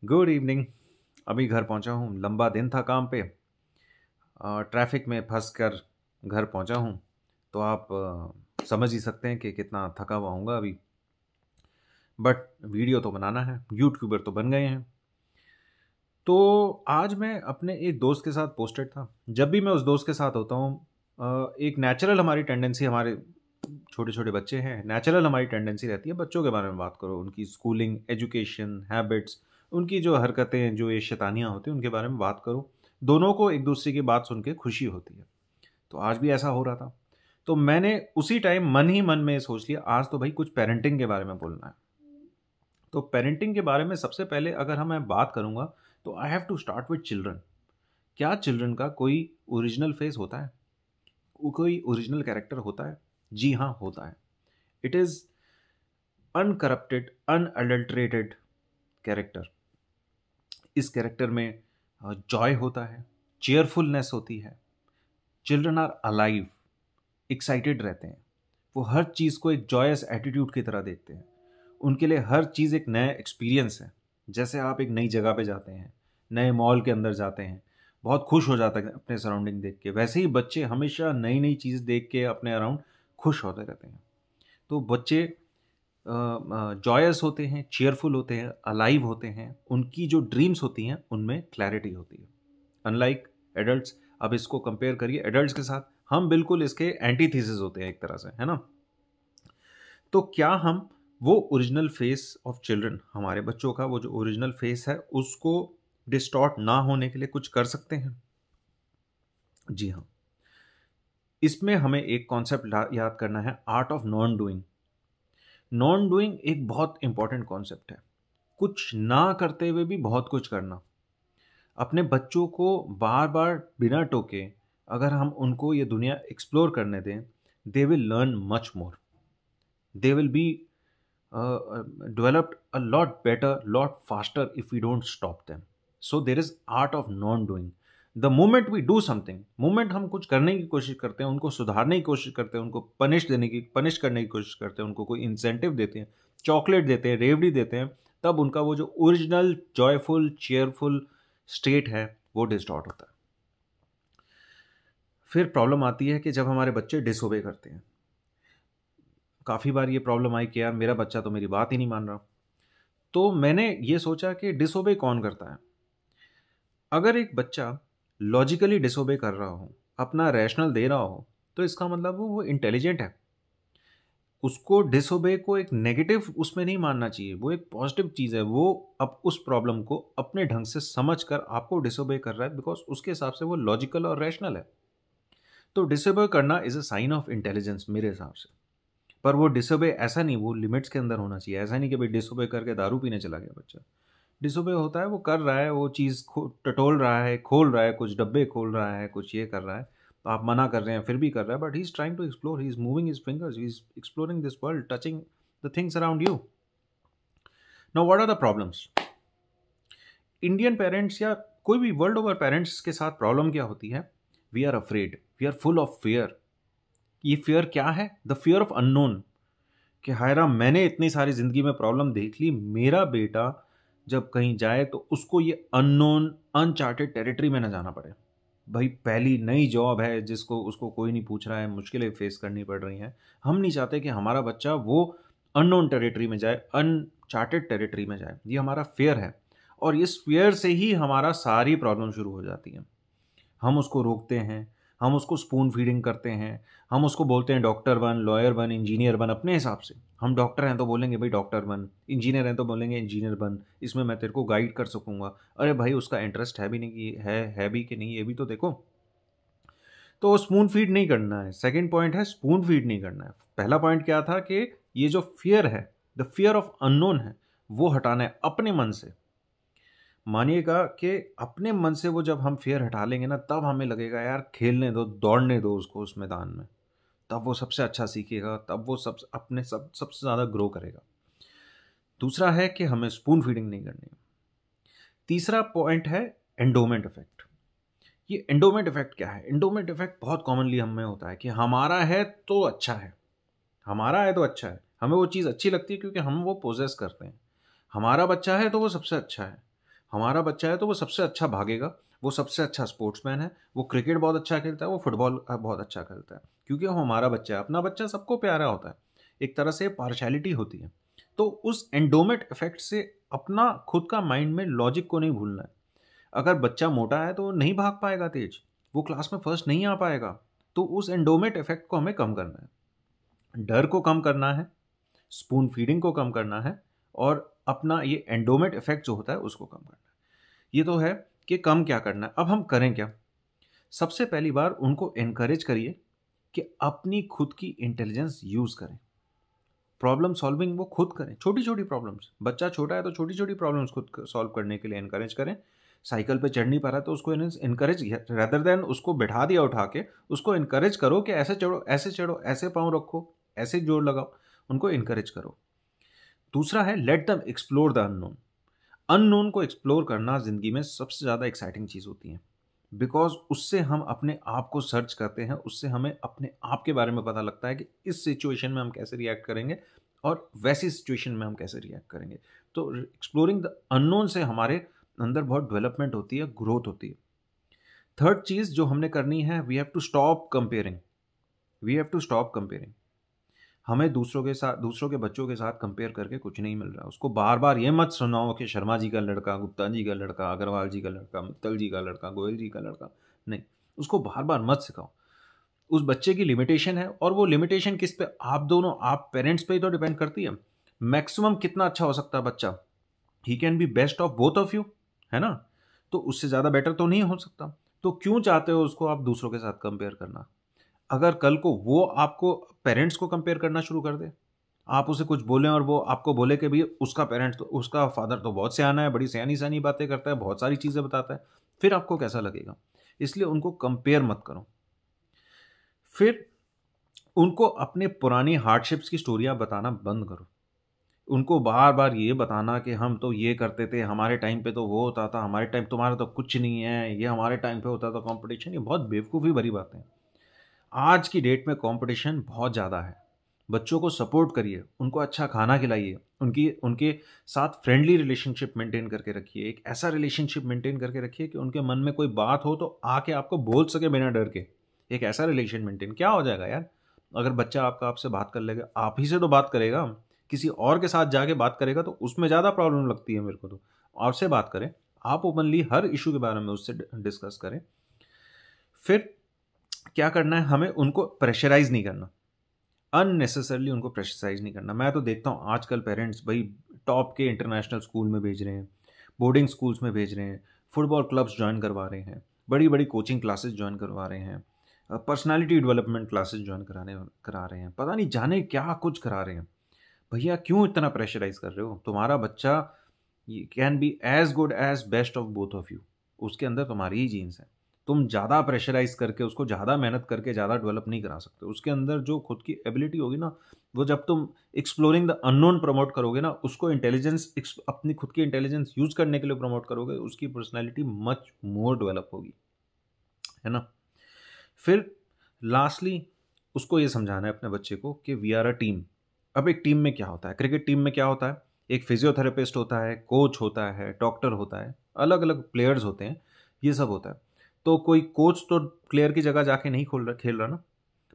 Good evening. अभी घर पहुंचा हूँ। लंबा दिन था काम पे। ट्रैफिक में फंस कर घर पहुंचा हूँ। तो आप समझ ही सकते हैं कि कितना थका हुआ हूँगा अभी। बट वीडियो तो बनाना है, यूट्यूबर तो बन गए हैं। तो आज मैं अपने एक दोस्त के साथ पोस्टेड था। जब भी मैं उस दोस्त के साथ होता हूँ, एक नेचुरल हमारी टेंडेंसी, हमारे छोटे छोटे बच्चे हैं, नेचुरल हमारी टेंडेंसी रहती है बच्चों के बारे में बात करो, उनकी स्कूलिंग, एजुकेशन, हैबिट्स, उनकी जो हरकतें, जो ये शैतानियाँ होती हैं, उनके बारे में बात करो। दोनों को एक दूसरे की बात सुन के खुशी होती है। तो आज भी ऐसा हो रहा था। तो मैंने उसी टाइम मन ही मन में सोच लिया, आज तो भाई कुछ पेरेंटिंग के बारे में बोलना है। तो पेरेंटिंग के बारे में सबसे पहले अगर मैं बात करूंगा तो I have to start with children. क्या चिल्ड्रन का कोई ओरिजिनल फेस होता है? कोई ओरिजिनल कैरेक्टर होता है? जी हाँ, होता है। It is uncorrupted, unadulterated character. इस कैरेक्टर में जॉय होता है, चेयरफुलनेस होती है। चिल्ड्रन आर अलाइव, एक्साइटेड रहते हैं। वो हर चीज़ को एक जॉयस एटीट्यूड की तरह देखते हैं। उनके लिए हर चीज़ एक नया एक्सपीरियंस है। जैसे आप एक नई जगह पे जाते हैं, नए मॉल के अंदर जाते हैं, बहुत खुश हो जाते हैं अपने सराउंडिंग देख के। वैसे ही बच्चे हमेशा नई नई चीज़ देख के अपने अराउंड खुश होते रहते हैं। तो बच्चे जॉयस होते हैं, चेयरफुल होते हैं, अलाइव होते हैं। उनकी जो ड्रीम्स होती हैं उनमें क्लैरिटी होती है। Unlike adults. अब इसको कंपेयर करिए एडल्ट्स के साथ, हम बिल्कुल इसके एंटीथीसिस होते हैं एक तरह से, है ना। तो क्या हम वो ओरिजिनल फेस ऑफ चिल्ड्रन, हमारे बच्चों का वो जो ओरिजिनल फेस है, उसको डिस्टॉर्ट ना होने के लिए कुछ कर सकते हैं? जी हाँ। इसमें हमें एक कॉन्सेप्ट याद करना है, art of non doing. Non doing एक बहुत इंपॉर्टेंट कॉन्सेप्ट है। कुछ ना करते हुए भी बहुत कुछ करना। अपने बच्चों को बार बार बिना टोके अगर हम उनको ये दुनिया एक्सप्लोर करने दें, they will learn much more. They will be developed a lot better, lot faster if we don't stop them. So there is art of non-doing. The moment we do something, moment हम कुछ करने की कोशिश करते हैं, उनको सुधारने की कोशिश करते हैं, उनको पनिश करने की कोशिश करते हैं, उनको कोई इंसेंटिव देते हैं, चॉकलेट देते हैं, रेवड़ी देते हैं, तब उनका वो जो ओरिजिनल जॉयफुल चेयरफुल स्टेट है वो डिस्टॉर्ट होता है। फिर प्रॉब्लम आती है कि जब हमारे बच्चे डिसोबे करते हैं। काफ़ी बार ये प्रॉब्लम आई कि यार मेरा बच्चा तो मेरी बात ही नहीं मान रहा। तो मैंने ये सोचा कि डिसोबे कौन करता है। अगर एक बच्चा लॉजिकली डिसोबे कर रहा हो, अपना रैशनल दे रहा हो, तो इसका मतलब वो इंटेलिजेंट है। उसको डिसोबे को एक नेगेटिव उसमें नहीं मानना चाहिए, वो एक पॉजिटिव चीज़ है। वो अब उस प्रॉब्लम को अपने ढंग से समझ कर आपको डिसोबे कर रहा है, बिकॉज उसके हिसाब से वो लॉजिकल और रैशनल है। तो डिसोबे करना is a sign of intelligence मेरे हिसाब से। पर वो डिसोबे ऐसा नहीं, वो लिमिट्स के अंदर होना चाहिए। ऐसा नहीं कि भाई डिसोबे करके दारू पीने चला गया बच्चा। डिसोबे होता है, वो कर रहा है, वो चीज़ टटोल रहा है, खोल रहा है, कुछ डब्बे खोल रहा है, कुछ ये कर रहा है, तो आप मना कर रहे हैं फिर भी कर रहा है। But he is trying to explore, he is moving his fingers, he is exploring this world, touching the things around you. Now what are the problems? Indian parents या कोई भी वर्ल्ड ओवर पेरेंट्स के साथ problem क्या होती है? We are afraid, we are full of fear. ये fear क्या है? The fear of unknown. कि हाय राम, मैंने इतनी सारी ज़िंदगी में प्रॉब्लम देख ली, मेरा बेटा जब कहीं जाए तो उसको ये अननोन, अनचार्टेड टेरिटरी में ना जाना पड़े। भाई पहली नई जॉब है जिसको उसको कोई नहीं पूछ रहा है, मुश्किलें फेस करनी पड़ रही हैं। हम नहीं चाहते कि हमारा बच्चा वो अननोन टेरिटरी में जाए, अनचार्टेड टेरिटरी में जाए। ये हमारा फेयर है, और इस फेयर से ही हमारा सारी प्रॉब्लम शुरू हो जाती है। हम उसको रोकते हैं, हम उसको स्पून फीडिंग करते हैं, हम उसको बोलते हैं डॉक्टर बन, लॉयर बन, इंजीनियर बन। अपने हिसाब से हम डॉक्टर हैं तो बोलेंगे भाई डॉक्टर बन, इंजीनियर हैं तो बोलेंगे इंजीनियर बन, इसमें मैं तेरे को गाइड कर सकूंगा। अरे भाई उसका इंटरेस्ट है भी नहीं कि है भी कि नहीं, ये भी तो देखो। तो स्पून फीड नहीं करना है। सेकंड पॉइंट है स्पून फीड नहीं करना है। पहला पॉइंट क्या था कि ये जो फियर है, द फियर ऑफ अननोन है, वो हटाना है अपने मन से। मानिएगा कि अपने मन से वो जब हम फियर हटा लेंगे ना, तब हमें लगेगा यार खेलने दो, दौड़ने दो उसको उस मैदान में। तब वो सबसे अच्छा सीखेगा, तब वो सबसे ज़्यादा ग्रो करेगा। दूसरा है कि हमें स्पून फीडिंग नहीं करनी। तीसरा पॉइंट है एंडोमेंट इफेक्ट। ये एंडोमेंट इफेक्ट क्या है? एंडोमेंट इफेक्ट बहुत कॉमनली हम में होता है कि हमारा है तो अच्छा है, हमारा है तो अच्छा है, हमें वो चीज़ अच्छी लगती है क्योंकि हम वो पोजेस करते हैं। हमारा बच्चा है तो वो सबसे अच्छा है। हमारा बच्चा है तो वो सबसे अच्छा भागेगा, वो सबसे अच्छा स्पोर्ट्समैन है, वो क्रिकेट बहुत अच्छा खेलता है, वो फुटबॉल बहुत अच्छा खेलता है, क्योंकि वो हमारा बच्चा है। अपना बच्चा सबको प्यारा होता है, एक तरह से पार्शैलिटी होती है। तो उस एंडोमेट इफेक्ट से अपना खुद का माइंड में लॉजिक को नहीं भूलना है। अगर बच्चा मोटा है तो वो नहीं भाग पाएगा तेज, वो क्लास में फर्स्ट नहीं आ पाएगा। तो उस एंडोमेट इफेक्ट को हमें कम करना है, डर को कम करना है, स्पून फीडिंग को कम करना है, और अपना ये एंडोमेट इफेक्ट जो होता है उसको कम करना है। ये तो है कि कम क्या करना है। अब हम करें क्या? सबसे पहली बार उनको एनकरेज करिए कि अपनी खुद की इंटेलिजेंस यूज करें, प्रॉब्लम सॉल्विंग वो खुद करें। छोटी छोटी प्रॉब्लम्स, बच्चा छोटा है तो छोटी छोटी प्रॉब्लम्स खुद सॉल्व करने के लिए एनकरेज करें। साइकिल पे चढ़ नहीं पा रहा तो उसको इनकरेज, रेदर देन उसको बैठा दिया उठा के, उसको इनकरेज करो कि ऐसे चढ़ो, ऐसे चढ़ो, ऐसे पाँव रखो, ऐसे जोर लगाओ, उनको इनकरेज करो। दूसरा है let them explore the unknown. Unknown को एक्सप्लोर करना ज़िंदगी में सबसे ज़्यादा एक्साइटिंग चीज़ होती है, बिकॉज उससे हम अपने आप को सर्च करते हैं, उससे हमें अपने आप के बारे में पता लगता है कि इस सिचुएशन में हम कैसे रिएक्ट करेंगे और वैसी सिचुएशन में हम कैसे रिएक्ट करेंगे। तो एक्सप्लोरिंग द अननोन से हमारे अंदर बहुत डेवलपमेंट होती है, ग्रोथ होती है। थर्ड चीज़ जो हमने करनी है, we have to stop comparing. We have to stop comparing. हमें दूसरों के साथ, दूसरों के बच्चों के साथ कंपेयर करके कुछ नहीं मिल रहा। उसको बार बार ये मत सुनाओ कि शर्मा जी का लड़का, गुप्ता जी का लड़का, अग्रवाल जी का लड़का, मित्तल जी का लड़का, गोयल जी का लड़का। नहीं, उसको बार बार मत सिखाओ। उस बच्चे की लिमिटेशन है, और वो लिमिटेशन किस पे, आप दोनों, आप पेरेंट्स पे ही तो डिपेंड करती है। मैक्सिमम कितना अच्छा हो सकता है बच्चा, he can be best of both of you, है ना? तो उससे ज़्यादा बेटर तो नहीं हो सकता। तो क्यों चाहते हो उसको आप दूसरों के साथ कंपेयर करना? अगर कल को वो आपको, पेरेंट्स को कंपेयर करना शुरू कर दे, आप उसे कुछ बोलें और वो आपको बोले कि भाई उसका पेरेंट्स तो, उसका फादर तो बहुत सयाना है, बड़ी सयानी सयानी बातें करता है, बहुत सारी चीज़ें बताता है, फिर आपको कैसा लगेगा? इसलिए उनको कंपेयर मत करो। फिर उनको अपने पुरानी हार्डशिप्स की स्टोरियाँ बताना बंद करो। उनको बार बार ये बताना कि हम तो ये करते थे, हमारे टाइम पे तो वो होता था, हमारे टाइम, तुम्हारा तो कुछ नहीं है, ये हमारे टाइम पे होता था कंपटीशन, ये बहुत बेवकूफ़ी भरी बातें हैं। आज की डेट में कंपटीशन बहुत ज़्यादा है। बच्चों को सपोर्ट करिए, उनको अच्छा खाना खिलाइए, उनकी उनके साथ फ्रेंडली रिलेशनशिप मेंटेन करके रखिए। एक ऐसा रिलेशनशिप मेंटेन करके रखिए कि उनके मन में कोई बात हो तो आके आपको बोल सके बिना डर के। एक ऐसा रिलेशन मेंटेन, क्या हो जाएगा यार अगर बच्चा आपका आपसे बात कर लेगा, आप ही से तो बात करेगा, किसी और के साथ जाके बात करेगा तो उसमें ज़्यादा प्रॉब्लम लगती है मेरे को। तो आपसे बात करें, आप ओपनली हर इशू के बारे में उससे डिस्कस करें। फिर क्या करना है, हमें उनको प्रेशराइज नहीं करना, अननेसेसरली उनको प्रेशराइज नहीं करना। मैं तो देखता हूँ आजकल पेरेंट्स भाई टॉप के इंटरनेशनल स्कूल में भेज रहे हैं, बोर्डिंग स्कूल्स में भेज रहे हैं, फुटबॉल क्लब्स ज्वाइन करवा रहे हैं, बड़ी बड़ी कोचिंग क्लासेस ज्वाइन करवा रहे हैं, पर्सनालिटी डेवलपमेंट क्लासेस ज्वाइन करा रहे हैं, पता नहीं जाने क्या कुछ करा रहे हैं। भैया क्यों इतना प्रेशराइज कर रहे हो? तुम्हारा बच्चा can be as good as best of both of you, उसके अंदर तुम्हारी ही जीन्स है। तुम ज़्यादा प्रेशराइज करके उसको ज़्यादा मेहनत करके ज़्यादा डेवलप नहीं करा सकते। उसके अंदर जो खुद की एबिलिटी होगी ना, वो जब तुम एक्सप्लोरिंग द अननोन प्रमोट करोगे ना, उसको इंटेलिजेंस, अपनी खुद की इंटेलिजेंस यूज़ करने के लिए प्रमोट करोगे, उसकी पर्सनैलिटी मच मोर डेवलप होगी, है ना? फिर लास्टली उसको ये समझाना है अपने बच्चे को कि वी आर अ टीम। अब एक टीम में क्या होता है, क्रिकेट टीम में क्या होता है, एक फिजियोथेरेपिस्ट होता है, कोच होता है, डॉक्टर होता है, अलग अलग प्लेयर्स होते हैं, ये सब होता है। तो कोई कोच तो प्लेयर की जगह जाके नहीं खेल रहा ना,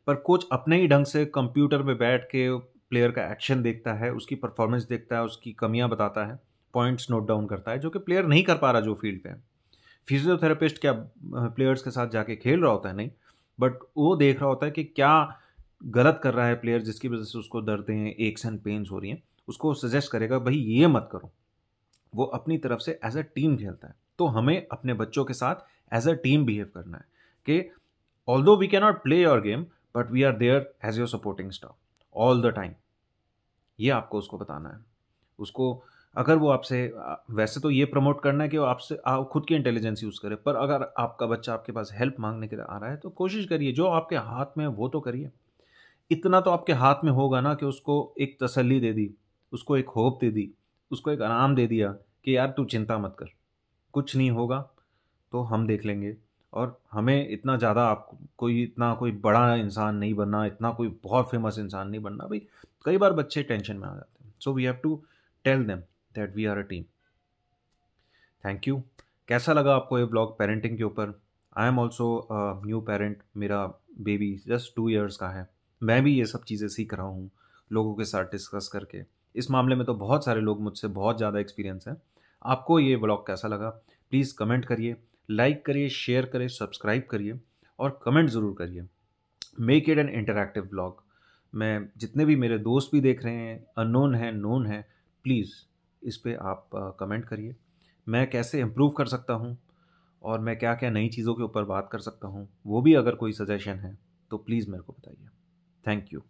पर कोच अपने ही ढंग से कंप्यूटर में बैठ के प्लेयर का एक्शन देखता है, उसकी परफॉर्मेंस देखता है, उसकी कमियां बताता है, पॉइंट्स नोट डाउन करता है, जो कि प्लेयर नहीं कर पा रहा जो फील्ड पे है। फिजियोथेरेपिस्ट क्या प्लेयर्स के साथ जाके खेल रहा होता है? नहीं, बट वो देख रहा होता है कि क्या गलत कर रहा है प्लेयर जिसकी वजह से उसको दर्दें, एक्स एंड पेन्स हो रही हैं, उसको सजेस्ट करेगा भाई ये मत करो। वो अपनी तरफ से एज अ टीम खेलता है। तो हमें अपने बच्चों के साथ एज अ टीम बिहेव करना है कि although we can not play your game, but we are there as your supporting staff all the time. ये आपको उसको बताना है। उसको अगर वो आपसे, वैसे तो ये प्रमोट करना है कि वो आपसे खुद की इंटेलिजेंस यूज़ करे, पर अगर आपका बच्चा आपके पास हेल्प मांगने के लिए आ रहा है तो कोशिश करिए, जो आपके हाथ में है वो तो करिए। इतना तो आपके हाथ में होगा ना कि उसको एक तसल्ली दे दी, उसको एक होप दे दी, उसको एक आराम दे दिया कि यार तू चिंता मत कर, कुछ नहीं होगा, तो हम देख लेंगे। और हमें इतना ज़्यादा, आप कोई बड़ा इंसान नहीं बनना, इतना कोई बहुत फेमस इंसान नहीं बनना भाई। कई बार बच्चे टेंशन में आ जाते हैं। So we have to tell them that we are a team. Thank you. कैसा लगा आपको ये ब्लॉग पेरेंटिंग के ऊपर? I am also new parent. मेरा बेबी जस्ट 2 इयर्स का है। मैं भी ये सब चीज़ें सीख रहा हूँ लोगों के साथ डिस्कस करके। इस मामले में तो बहुत सारे लोग मुझसे बहुत ज़्यादा एक्सपीरियंस है। आपको ये ब्लॉग कैसा लगा प्लीज़ कमेंट करिए, लाइक करिए, शेयर करिए, सब्सक्राइब करिए और कमेंट ज़रूर करिए। Make it an interactive blog. मैं जितने भी मेरे दोस्त भी देख रहे हैं, अननोन है, नोन है, प्लीज़ इस पे आप कमेंट करिए। मैं कैसे इम्प्रूव कर सकता हूँ और मैं क्या क्या नई चीज़ों के ऊपर बात कर सकता हूँ, वो भी अगर कोई सजेशन है तो प्लीज़ मेरे को बताइए। Thank you.